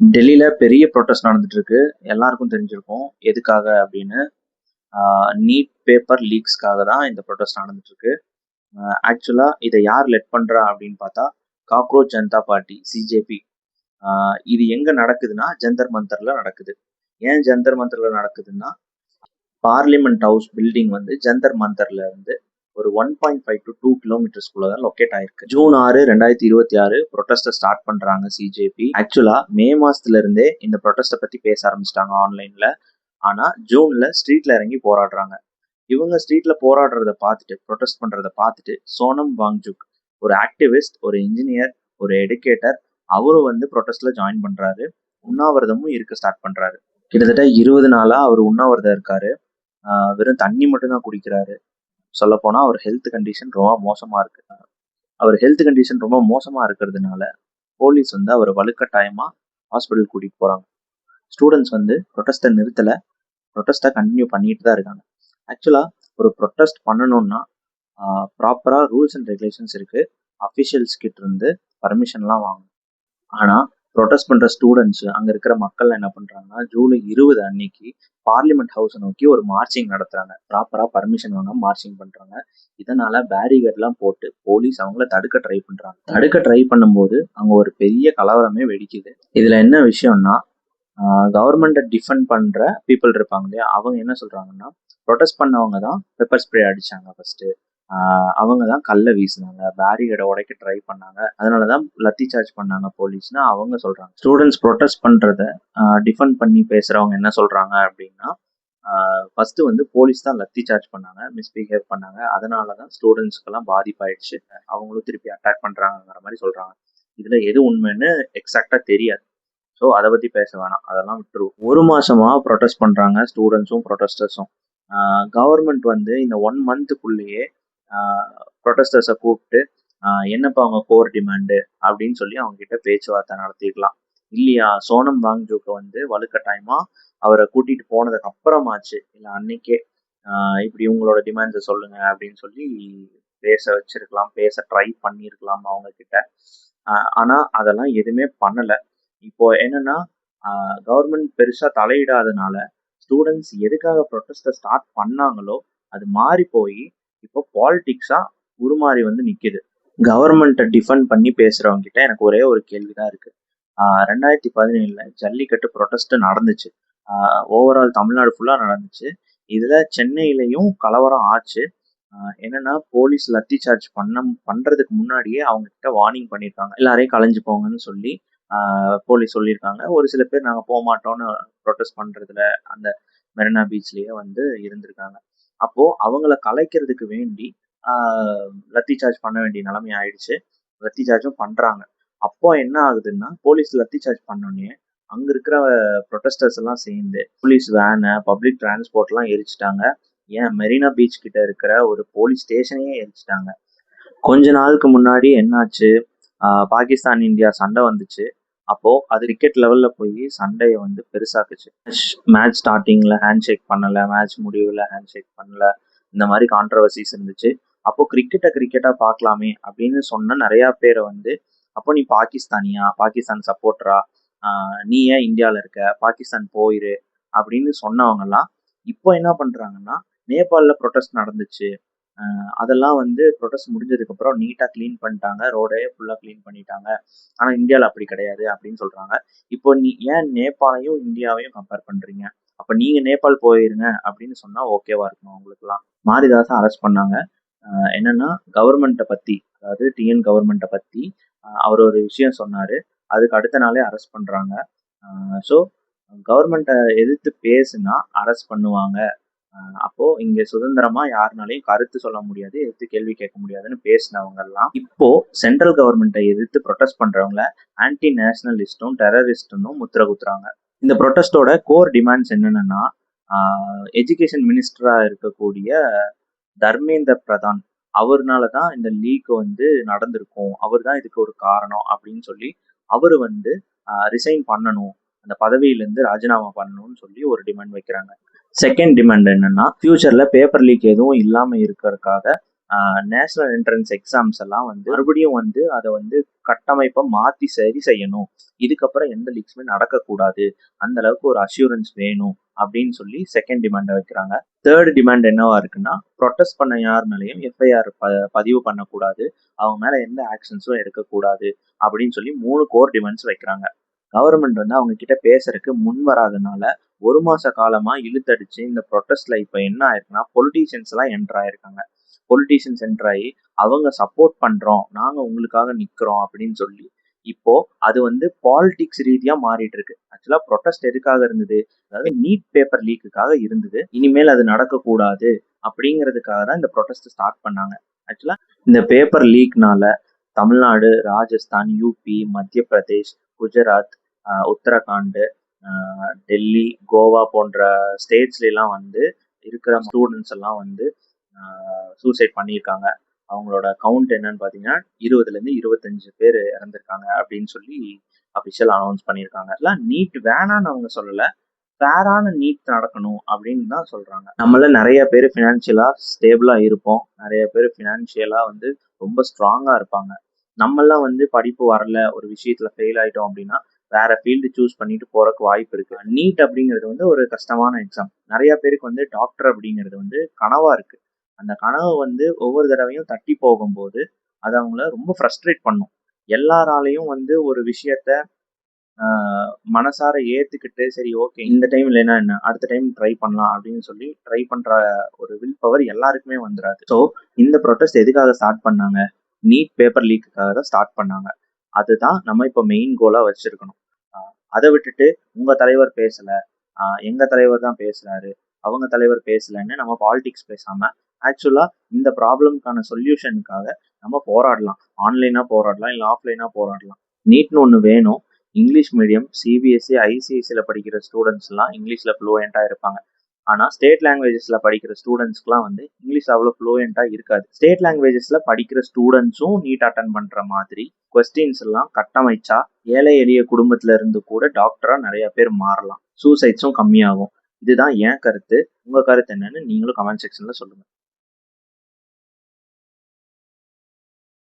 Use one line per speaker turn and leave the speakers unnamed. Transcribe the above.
டெல்லியில பெரிய ப்ரொட்டஸ்ட் நடந்துட்டு இருக்கு. எல்லாருக்கும் தெரிஞ்சிருக்கும். எதுக்காக அப்படின்னு. நீட் பேப்பர் லீக்ஸ்க்காக தான் இந்த ப்ரொட்டஸ்ட் நடந்துட்டு இருக்கு. ஆக்சுவலா இதை யார் லெட் பண்றா அப்படின்னு பார்த்தா காக்ரோச் ஜனதா பார்ட்டி சிஜேபி. இது எங்க நடக்குதுன்னா ஜந்தர் மந்தர்ல நடக்குது. ஏன் ஜந்தர் மந்தர்ல நடக்குதுன்னா பார்லிமெண்ட் ஹவுஸ் பில்டிங் வந்து ஜந்தர் மந்தர்ல இருந்து ஒரு 1.5 to 2 கிலோமீட்டர்ஸ்குள்ள தான் லொக்கேட் ஆயிருக்கு. ஜூன் 6, 2026 ப்ரொட்டஸ்ட்டை ஸ்டார்ட் பண்றாங்க சிஜேபி. ஆக்சுவலா மே மாசத்துல இருந்தே இந்த ப்ரொட்டஸ்ட்டை பத்தி பேச ஆரம்பிச்சிட்டாங்க ஆன்லைன்ல. ஆனா ஜூன்ல ஸ்ட்ரீட்ல இறங்கி போராடுறாங்க. இவங்க ஸ்ட்ரீட்ல போராடுறத பார்த்துட்டு ப்ரொட்டஸ்ட் பண்றத பார்த்துட்டு சோனம் வாங்சுக் ஒரு ஆக்டிவிஸ்ட், ஒரு இன்ஜினியர், ஒரு எடுக்கேட்டர், அவரும் வந்து ப்ரொட்டஸ்ட்ல ஜாயின் பண்றாரு. உண்ணாவிரதமும் இருக்க ஸ்டார்ட் பண்றாரு. கிட்டத்தட்ட 20 நாளா அவர் உண்ணாவிரதம் இருக்காரு. வெறும் தண்ணி மட்டும் தான் குடிக்கிறாரு. சொல்ல போனா அவர் ஹெல்த் கண்டிஷன் ரொம்ப மோசமா இருக்கு. அவர் ஹெல்த் கண்டிஷன் ரொம்ப மோசமா இருக்கிறதுனால போலீஸ் வந்து அவர் வலுக்கட்டாயமா ஹாஸ்பிட்டல் கூட்டிட்டு போறாங்க. ஸ்டூடெண்ட்ஸ் வந்து ப்ரொட்டஸ்ட்டை நிறுத்தல, ப்ரொட்டஸ்ட்டை கண்டினியூ பண்ணிட்டு தான் இருக்காங்க. ஆக்சுவலா ஒரு ப்ரொட்டஸ்ட் பண்ணணும்னா ப்ராப்பரா ரூல்ஸ் அண்ட் ரெகுலேஷன்ஸ் இருக்கு. அஃபிஷியல்ஸ் கிட்ட இருந்து பர்மிஷன்லாம் வாங்கணும். ஆனா ப்ரொட்டஸ்ட் பண்ற ஸ்டூடெண்ட்ஸ், அங்க இருக்கிற மக்கள் என்ன பண்றாங்கன்னா ஜூலை 20 அன்னைக்கு பார்லிமெண்ட் ஹவுஸை நோக்கி ஒரு மார்ச்சிங் நடத்துறாங்க. ப்ராப்பரா பர்மிஷன் வாங்க மார்ச்சிங் பண்றாங்க. இதனால பேரிகேட் எல்லாம் போட்டு போலீஸ் அவங்கள தடுக்க ட்ரை பண்றாங்க. தடுக்க ட்ரை பண்ணும்போது அங்க ஒரு பெரிய கலவரமே வெடிக்குது. இதுல என்ன விஷயம்னா கவர்மெண்ட்டை டிஃபெண்ட் பண்ற பீப்புள் இருப்பாங்க இல்லையா, அவங்க என்ன சொல்றாங்கன்னா ப்ரொட்டஸ்ட் பண்ணவங்க தான் பெப்பர் ஸ்ப்ரே அடிச்சாங்க ஃபர்ஸ்ட். அவங்க தான் கல்ல வீசினாங்க, பேரிகேடை உடைக்க ட்ரை பண்ணாங்க, அதனாலதான் லத்தி சார்ஜ் பண்ணாங்க போலீஸ்னு அவங்க சொல்றாங்க. ஸ்டூடெண்ட்ஸ் ப்ரொட்டஸ்ட் பண்றத டிஃபெண்ட் பண்ணி பேசுறவங்க என்ன சொல்றாங்க அப்படின்னா ஃபர்ஸ்ட் வந்து போலீஸ் தான் லத்தி சார்ஜ் பண்ணாங்க, மிஸ்பிஹேவ் பண்ணாங்க, அதனாலதான் ஸ்டூடெண்ட்ஸ்க்கெல்லாம் பாதிப்பாயிடுச்சு, அவங்களும் திருப்பி அட்டாக் பண்றாங்கிற மாதிரி சொல்றாங்க. இதுல எது உண்மைன்னு எக்ஸாக்டா தெரியாது. ஸோ அதை பத்தி பேச வேணாம், அதெல்லாம் விட்டுருவோம். ஒரு மாசமா ப்ரொட்டஸ்ட் பண்றாங்க ஸ்டூடெண்ட்ஸும் ப்ரொட்டஸ்டர்ஸும். கவர்மெண்ட் வந்து இந்த 1 மந்த்துக்குள்ளேயே ப்ரொட்டஸ்டர்ஸை கூப்பிட்டு என்னப்பா அவங்க கோர் டிமாண்டு அப்படின்னு சொல்லி அவங்க கிட்ட பேச்சுவார்த்தை நடத்திக்கலாம். இல்லையா சோனம் வாங்ஜூக்கை வந்து வலுக்கட்டாயமா அவரை கூட்டிட்டு போனதுக்கு அப்புறமாச்சு, இல்லை அன்னைக்கே இப்படி உங்களோட டிமாண்ட்ஸை சொல்லுங்க அப்படின்னு சொல்லி பேச வச்சிருக்கலாம், பேச ட்ரை பண்ணியிருக்கலாம் அவங்க கிட்ட. ஆனா அதெல்லாம் எதுவுமே பண்ணல. இப்போ என்னன்னா கவர்மெண்ட் பெருசா தலையிடாதனால ஸ்டூடெண்ட்ஸ் எதுக்காக ப்ரொட்டஸ்ட்டை ஸ்டார்ட் பண்ணாங்களோ அது மாறி போய் இப்போ பாலிடிக்ஸா உருமாறி வந்து நிக்குது. கவர்மெண்ட்டை டிஃபெண்ட் பண்ணி பேசுறவங்க கிட்ட எனக்கு ஒரே ஒரு கேள்விதான் இருக்கு. 2017 ஜல்லிக்கட்டு ப்ரொட்டஸ்ட் நடந்துச்சு. ஓவரால் தமிழ்நாடு ஃபுல்லா நடந்துச்சு. இதுல சென்னையிலையும் கலவரம் ஆச்சு. என்னன்னா போலீஸ் லத்தி சார்ஜ் பண்றதுக்கு முன்னாடியே அவங்க கிட்ட வார்னிங் பண்ணியிருக்காங்க, எல்லாரையும் கலைஞ்சு போங்கன்னு சொல்லி போலீஸ் சொல்லியிருக்காங்க. ஒரு சில பேர் நாங்கள் போக மாட்டோம்னு ப்ரொட்டஸ்ட் பண்றதுல அந்த மெரினா பீச்லயே வந்து இருந்திருக்காங்க. அப்போ அவங்கள கலைக்கிறதுக்கு வேண்டி லத்தி சார்ஜ் பண்ண வேண்டிய நிலைமை ஆயிடுச்சு. லத்தி சார்ஜும் பண்றாங்க. அப்போ என்ன ஆகுதுன்னா போலீஸ் லத்தி சார்ஜ் பண்ணோடனே அங்க இருக்கிற ப்ரொட்டஸ்டர்ஸ் எல்லாம் சேர்ந்து போலீஸ் வேனை, பப்ளிக் டிரான்ஸ்போர்ட் எல்லாம் எரிச்சிட்டாங்க. ஏன் மெரினா பீச் கிட்ட இருக்கிற ஒரு போலீஸ் ஸ்டேஷனையே எரிச்சிட்டாங்க. கொஞ்ச நாளுக்கு முன்னாடி என்னாச்சு, பாகிஸ்தான் இந்தியா சண்டை வந்துச்சு. அப்போ அது கிரிக்கெட் லெவல்ல போய் சண்டையை வந்து பெருசாக்குச்சு. மேட்ச் ஸ்டார்டிங்ல ஹேண்ட் ஷேக் பண்ணல, மேட்ச் முடிவுல ஹேண்ட் ஷேக் பண்ணல, இந்த மாதிரி கான்ட்ரவர்சிஸ் இருந்துச்சு. அப்போ கிரிக்கெட்டா பார்க்கலாமே அப்படின்னு சொன்ன நிறைய பேரை வந்து அப்போ நீ பாகிஸ்தானியா, பாகிஸ்தான் சப்போர்ட்டரா, நீ ஏன் இந்தியாவில் இருக்க, பாகிஸ்தான் போயிரு அப்படின்னு சொன்னவங்க எல்லாம் இப்போ என்ன பண்றாங்கன்னா நேபாளில் ப்ரொட்டஸ்ட் நடந்துச்சு, அதெல்லாம் வந்து ப்ரொட்டஸ்ட் முடிஞ்சதுக்கு அப்புறம் நீட்டா கிளீன் பண்ணிட்டாங்க, ரோடையே ஃபுல்லா கிளீன் பண்ணிட்டாங்க, ஆனா இந்தியாவில் அப்படி கிடையாது அப்படின்னு சொல்றாங்க. இப்போ நீ ஏன் நேபாளையும் இந்தியாவையும் கம்பேர் பண்றீங்க, அப்ப நீங்க நேபாள் போயிருங்க அப்படின்னு சொன்னா ஓகேவா இருக்கும் உங்களுக்கு எல்லாம். மாரிதாஸை அரெஸ்ட் பண்ணாங்க. என்னன்னா கவர்மெண்ட்டை பத்தி, அதாவது டிஎன் கவர்மெண்ட்டை பத்தி அவர் ஒரு விஷயம் சொன்னாரு, அதுக்கு அடுத்த நாளே அரெஸ்ட் பண்றாங்க. ஸோ கவர்மெண்ட்டை எதிர்த்து பேசுனா அரெஸ்ட் பண்ணுவாங்க. அப்போ இங்க சுதந்திரமா யாருனாலையும் கருத்து சொல்ல முடியாது, எதிர்த்து கேள்வி கேட்க முடியாதுன்னு பேசினவங்க எல்லாம் இப்போ சென்ட்ரல் கவர்மெண்ட்டை எதிர்த்து ப்ரொட்டஸ்ட் பண்றவங்கள ஆன்டி நேஷனலிஸ்டும் டெரரிஸ்டும் முத்திர குத்துறாங்க. இந்த ப்ரொட்டஸ்டோட கோர் டிமாண்ட்ஸ் என்னன்னா எஜுகேஷன் மினிஸ்டரா இருக்கக்கூடிய தர்மேந்திர பிரதான், அவர்னால தான் இந்த லீக் வந்து நடந்திருக்கும், அவர் தான் இதுக்கு ஒரு காரணம் அப்படின்னு சொல்லி அவரு வந்து ரிசைன் பண்ணணும், அந்த பதவியிலேருந்து ராஜினாமா பண்ணணும்னு சொல்லி ஒரு டிமாண்ட் வைக்கிறாங்க. செகண்ட் டிமாண்ட் என்னன்னா ஃபியூச்சர்ல பேப்பர் லீக் எதுவும் இல்லாம இருக்கிறதுக்காக நேஷனல் என்ட்ரன்ஸ் எக்ஸாம்ஸ் எல்லாம் வந்து மறுபடியும் வந்து அதை வந்து கட்டமைப்பை மாற்றி சரி செய்யணும். இதுக்கப்புறம் எந்த லீக்ஸுமே நடக்கக்கூடாது. அந்த அளவுக்கு ஒரு அஷ்யூரன்ஸ் வேணும் அப்படின்னு சொல்லி செகண்ட் டிமாண்டை வைக்கிறாங்க. தேர்ட் டிமாண்ட் என்னவா இருக்குன்னா, ப்ரொட்டஸ்ட் பண்ண யார் மேலேயும் எஃப்ஐஆர் பதிவு பண்ணக்கூடாது, அவங்க மேலே எந்த ஆக்ஷன்ஸும் எடுக்கக்கூடாது அப்படின்னு சொல்லி 3 கோர் டிமாண்ட்ஸ் வைக்கிறாங்க. கவர்மெண்ட் வந்து அவங்க கிட்ட பேசுறதுக்கு முன் வராதனால 1 மாச காலமா இழுத்தடிச்சு இந்த ப்ரொட்டஸ்ட்ல இப்போ என்ன ஆயிருக்குன்னா, பொலிட்டீஷியன்ஸ் எல்லாம் என்டர் ஆயிருக்காங்க. பொலிட்டீஷியன்ஸ் என்டர் ஆகி அவங்க சப்போர்ட் பண்றோம், நாங்க உங்களுக்காக நிக்கிறோம் அப்படின்னு சொல்லி இப்போ அது வந்து பாலிடிக்ஸ் ரீதியா மாறிட்டு இருக்கு. ஆக்சுவலா ப்ரொட்டஸ்ட் எதுக்காக இருந்தது, அதாவது நீட் பேப்பர் லீக்குக்காக இருந்தது. இனிமேல் அது நடக்கக்கூடாது அப்படிங்கிறதுக்காக தான் இந்த ப்ரொட்டஸ்ட் ஸ்டார்ட் பண்ணாங்க. ஆக்சுவலா இந்த பேப்பர் லீக்னால தமிழ்நாடு, ராஜஸ்தான், யூபி, மத்திய பிரதேஷ், குஜராத், உத்தரகாண்ட், டெல்லி, கோவா போன்ற ஸ்டேட்ஸ்லாம் வந்து இருக்கிற ஸ்டூடெண்ட்ஸ் எல்லாம் வந்து சூசைட் பண்ணியிருக்காங்க. அவங்களோட கவுண்ட் என்னன்னு பார்த்தீங்கன்னா 20லேருந்து 25 பேர் இறந்துருக்காங்க அப்படின்னு சொல்லி அஃபிஷியல் அனௌன்ஸ் பண்ணியிருக்காங்க. எல்லாம் நீட் வேணான்னு அவங்க சொல்லலை, ஃபேரான நீட் நடக்கணும் அப்படின்னு தான் சொல்றாங்க. நம்மள நிறைய பேர் ஃபினான்ஷியலா ஸ்டேபிளா இருப்போம், நிறைய பேர் ஃபினான்ஷியலா வந்து ரொம்ப ஸ்ட்ராங்கா இருப்பாங்க. நம்மெல்லாம் வந்து படிப்பு வரல, ஒரு விஷயத்துல ஃபெயில் ஆயிட்டோம் அப்படின்னா வேற ஃபீல்டு சூஸ் பண்ணிட்டு போறதுக்கு வாய்ப்பு இருக்கு. நீட் அப்படிங்கிறது வந்து ஒரு கஷ்டமான எக்ஸாம். நிறைய பேருக்கு வந்து டாக்டர் அப்படிங்கிறது வந்து கனவா இருக்கு. அந்த கனவு வந்து ஒவ்வொரு தடவையும் தட்டி போகும்போது அது அவங்கள ரொம்ப ஃப்ரஸ்ட்ரேட் பண்ணும். எல்லாராலையும் வந்து ஒரு விஷயத்த மனசார ஏத்துக்கிட்டு சரி ஓகே இந்த டைம் இல்லைன்னா என்ன, அடுத்த டைம் ட்ரை பண்ணலாம் அப்படின்னு சொல்லி ட்ரை பண்ற ஒரு வில் பவர் எல்லாருக்குமே வந்துடாது. ஸோ இந்த ப்ரொட்டஸ்ட் எதுக்காக ஸ்டார்ட் பண்ணாங்க, நீட் பேப்பர் லீக்குக்காக தான் ஸ்டார்ட் பண்ணாங்க. அதுதான் நம்ம இப்போ மெயின் கோலா வச்சிருக்கணும். அதை விட்டுட்டு உங்க தலைவர் பேசல, எங்க தலைவர் தான் பேசுறாரு, அவங்க தலைவர் பேசலன்னு நம்ம பாலிடிக்ஸ் பேசாம ஆக்சுவலா இந்த ப்ராப்ளம்க்கான சொல்யூஷனுக்காக நம்ம போராடலாம். ஆன்லைனா போராடலாம், இல்லை ஆஃப்லைனா போராடலாம். நீட்னு ஒன்று வேணும். இங்கிலீஷ் மீடியம், சிபிஎஸ்சி, ஐசிஐசியில் படிக்கிற ஸ்டூடெண்ட்ஸ்லாம் இங்கிலீஷில் ஃப்ளூயண்ட்டாக இருப்பாங்க. ஆனால் ஸ்டேட் லாங்குவேஜஸில் படிக்கிற ஸ்டூடெண்ட்ஸ்க்குலாம் வந்து இங்கிலீஷ் அவ்வளோ ஃப்ளூயண்ட்டாக இருக்காது. ஸ்டேட் லாங்குவேஜஸில் படிக்கிற ஸ்டூடெண்ட்ஸும் நீட் அட்டன் பண்ணுற மாதிரி கொஸ்டின்ஸ் எல்லாம் கட்டமைச்சா ஏழை எளிய குடும்பத்துல இருந்து கூட டாக்டரா நிறைய பேர் மாறலாம், சூசைட்ஸும் கம்மியாகும். இதுதான் என் கருத்து. உங்க கருத்து என்னன்னு நீங்களும் கமெண்ட் செக்ஷன்ல சொல்லுங்க.